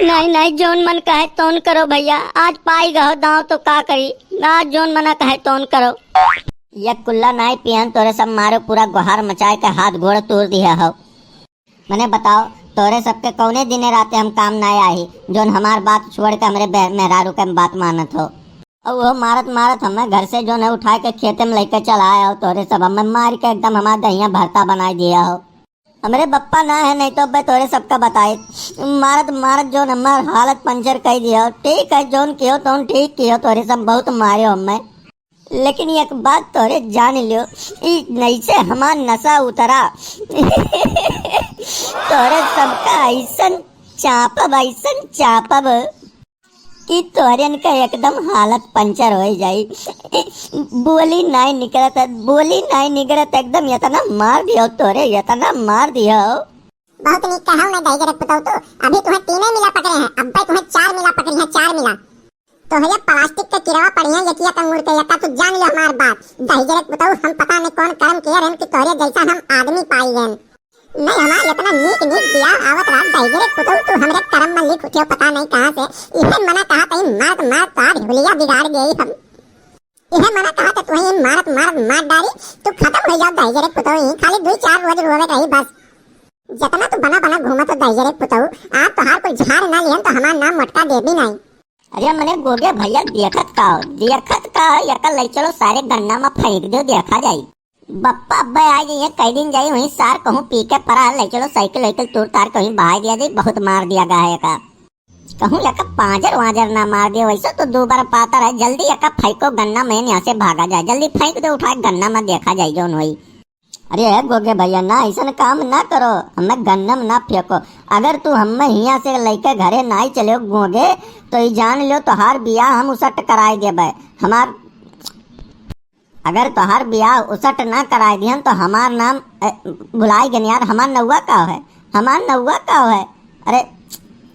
नहीं नहीं, जोन मन कहे तोन करो भैया। आज पाई गहो दाव तो का करी, आज जोन मना कहे तोन करो। ये कुल्ला नाई पियन तोरे सब मारो पूरा गुहार मचाए के हाथ घोड़ तोड़ दिया हो। मने बताओ तोरे सबके कौने दिने राते हम काम ना आई जोन हमार बात छोड़ के हमरे मेहरारू के बात मानत हो। और वो मारत मारत हमें घर से जो है उठा के खेते में लेके चलाया हो। तोरे सब हमें मार के एकदम हमारा दहिया भरता बना दिया हो। हमारे बप्पा ना है नहीं तो मैं तोरे सबका बताए मारत मारत जो हमार हालत पंचर कर दिया हो। ठीक है जोन कियो तो ठीक कियो, तोरे सब बहुत मारे हो हमें। लेकिन एक बात तोरे जान लियो, नहीं से हमार नशा उतरा तोरे सबका ऐसन चापब कि तोरेन का एकदम हालत पंचर हो जाई। बोली नहीं निकलत एकदम इतना मार दियो तोरे, इतना मार दियो। बहुत नहीं कहा मैं दही जरक बताऊं तो अभी तुम्हें 3 मिला पकड़े हैं, अब भाई तुम्हें 4 मिला पकड़ी हैं, 4 मिला। तो है प्लास्टिक के किरवा पड़ी हैं यकिया तंगुर के यका। तू जान लो हमार बात दही जरक बताऊं, हम पता नहीं कौन कर्म किया रहन कि तोरे जैसा हम आदमी पाई गए। नहीं हमार इतना नीक दिया आवत रात दही जरक बताऊं तो हमरे कर्म में लिख उठियो पता नहीं कहां से। इहे मना कहा तई मार तार हुलिया बिगाड़ गई हम। इहे मना कहा त तू मारत मार डारी तू खत्म हो जाओ दही जरक बताऊं। खाली 2-4 रोज रोवे रही बस। जितना तू बना घूमा तो दही जरक बताऊं आप तो हार कोई झाड़ ना लियन तो हमार नाम मटका दे भी नहीं। अरे मने गोगे भैया देखत का यका ले चलो सारे गन्ना में फेंक दो, देखा जाई। बप्पा अब्बा आ जाइए कई दिन जाई वहीं सार कहूँ पी के परा ले चलो साइकिल तोड़ तार कहीं बहा दिया जाए। बहुत मार दिया गाय का कहूँ यका पांजर ना मार दिया वैसे तो 2 बार पाता रहे। जल्दी यका फेंको गन्ना में यहाँ से भागा जाए, जल्दी फेंक दो उठा गन्ना में, देखा जाए जोन हुई। अरे गोगे भैया ना ऐसा काम ना करो, हमें गन्ना में ना फेंको। अगर तू हमें यहाँ से लेके घरे ना ही चले गोगे तो ये जान लो तोहार बियाह हम उसट कराए देबे। हमार अगर तोहार बियाह उसट ना कराए दिहन तो हमार नाम भुलाई गन यार। हमार नौवा का है,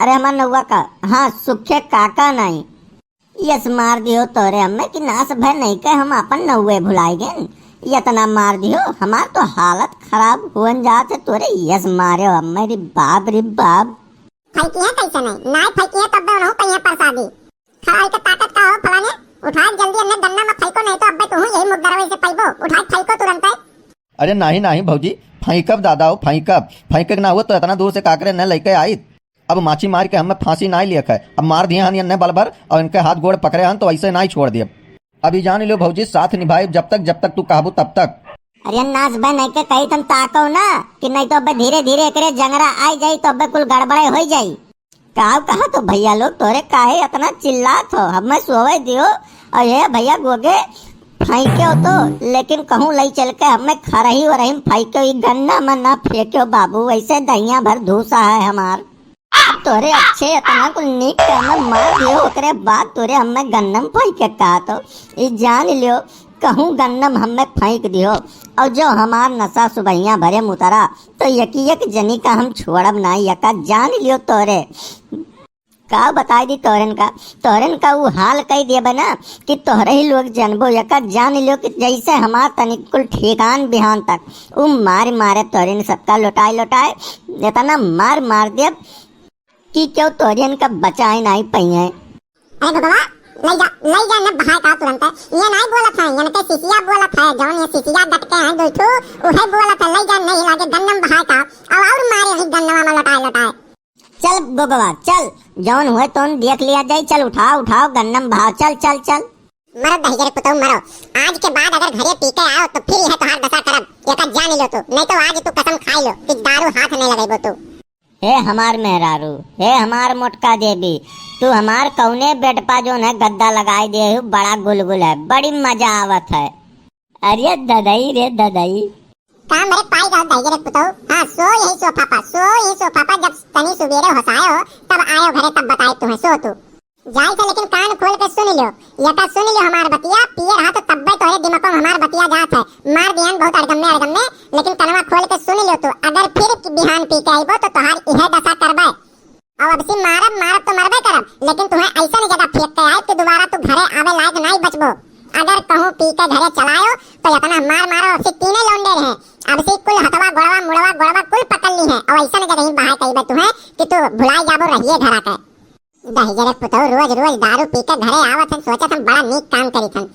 अरे हमार नौवा का, हाँ सुखे काका नहीं। यस मार दियो तोरे हमें कि नास भय नहीं के हम अपन नौवे भुलाई गए। इतना मार दियो हमार तो हालत खराब हुन जाते तोरे। यस मारे हमें रे बाप फैकी है कैसे नहीं ना फैकी है तब ना कहीं प्रसादी खाए के ताकत का हो फलाने उठा जल्दी अन्ने गन्ना में फेंको नहीं तो अब्बे कहूं यही मुद्दरवे से पैबो उठा फेंको तुरंत। अरे नहीं भौजी फेंकब दादा हो फेंक ना हो तो इतना दूर से काकरे न लेके आई। अब माछी मार के हमें फांसी ना लिया है, अब मार दिए हन ने बल भर और इनके हाथ गोड़ पकड़े हन तो ऐसे ना ही छोड़ दिए। अभी जान लो भौजी साथ निभाए जब तक तू कहबू तब तक। अरे नाच बे नहीं के कही तुम ताको ना कि नहीं तो धीरे धीरे करे जंगरा आई जाई तो कुल गड़बड़े हो जाई। कहा तो भैया लोग तोरे काहे इतना चिल्लात हो, हमें सोवे दियो। और ये भैया गोगे फेंक्यो तो लेकिन कहूँ लई चल के हमें खरही हो रही फेंक्यो गन्ना में ना फेंक्यो बाबू, वैसे दहिया भर धूसा है हमार। तोरे अच्छे इतना कुल नीक हमें मार दियो ओकरे बाद तोरे हमें गन्नम फेंक के कहा तो ये जान लियो कहूँ गन्नम हमें फेंक दियो। और जो हमार नशा सुबहिया भरे मुतरा तो एक जनी का हम छोड़ब ना, यका जान लियो तोरे। का बता दी तोरन का वो हाल कही दिए ना कि तोहरे ही लोग जनबो, यका जान लियो कि जैसे हमार तनिकुल ठिकान बिहान तक वो मारे तोरन सबका लौटाए इतना मार दिया कि क्यों तोरियन का बचाए नहीं पई है। अरे बाबा ले जा न बहा का तुरंत ये नहीं बोला था ये ते सिसिया बोला था जौन ये सिसिया डटके हैं दोठो उहे बोला था ले जा नहीं लागे गन्नम बहा का और मारे ही गन्नवा में लटाए। चल गोगवा चल जौन हुए तो देख लिया जाए, चल उठाओ गन्नम बहा चल मरो दही जरक पुतौ मरो। आज के बाद अगर घरे पी के आओ तो फिर यह तोहार दशा करब, एका जान लो तू, नहीं तो आज तू कसम खाई लो कि दारू हाथ नहीं लगेबो तू। हे हमार मेहरारू, हे हमार मोटका देवी, तू हमार कौने बेड पा जो है गद्दा लगाई दे बड़ा गुलगुल है, बड़ी मजा आवत है। अरे ददई का मेरे पाई जाओ दही जरक पुतौ। हाँ सो यही सोफा पर जब तनी सुबेरे होसाए हो तब आयो घरे तब बताए तुम्हें सो तू जाई से। लेकिन कान खोल के सुन लियो हमार बतिया पिए रहा तो तब्बे तोरे दिमाग में हमार बतिया जात है। मार दियान बहुत अड़गम में लेकिन कनवा खोल के सुन लियो तू, अगर फिर बिहान पी के आइबो तो तोहार इहे दशा करबे। और अब से मारब तो मरबे करब, लेकिन तुम्हें ऐसा नहीं जगह फेंक के आए कि दोबारा तू घरे आवे लायक नहीं बचबो। अगर कहूँ पी के घरे चलायो तो इतना मारो अब से 3 लौंडे रहे, अब से कुल हथवा गोड़वा मुड़वा कुल पकड़ ली है और ऐसा नहीं जगह बाहर कही तुम्हें कि तू भुलाई जाबो रहिए घर आके। दही जरे पुतौ रोज रोज दारू पी के घरे आवत हन, सोचत हम बड़ा नीक काम करी थन।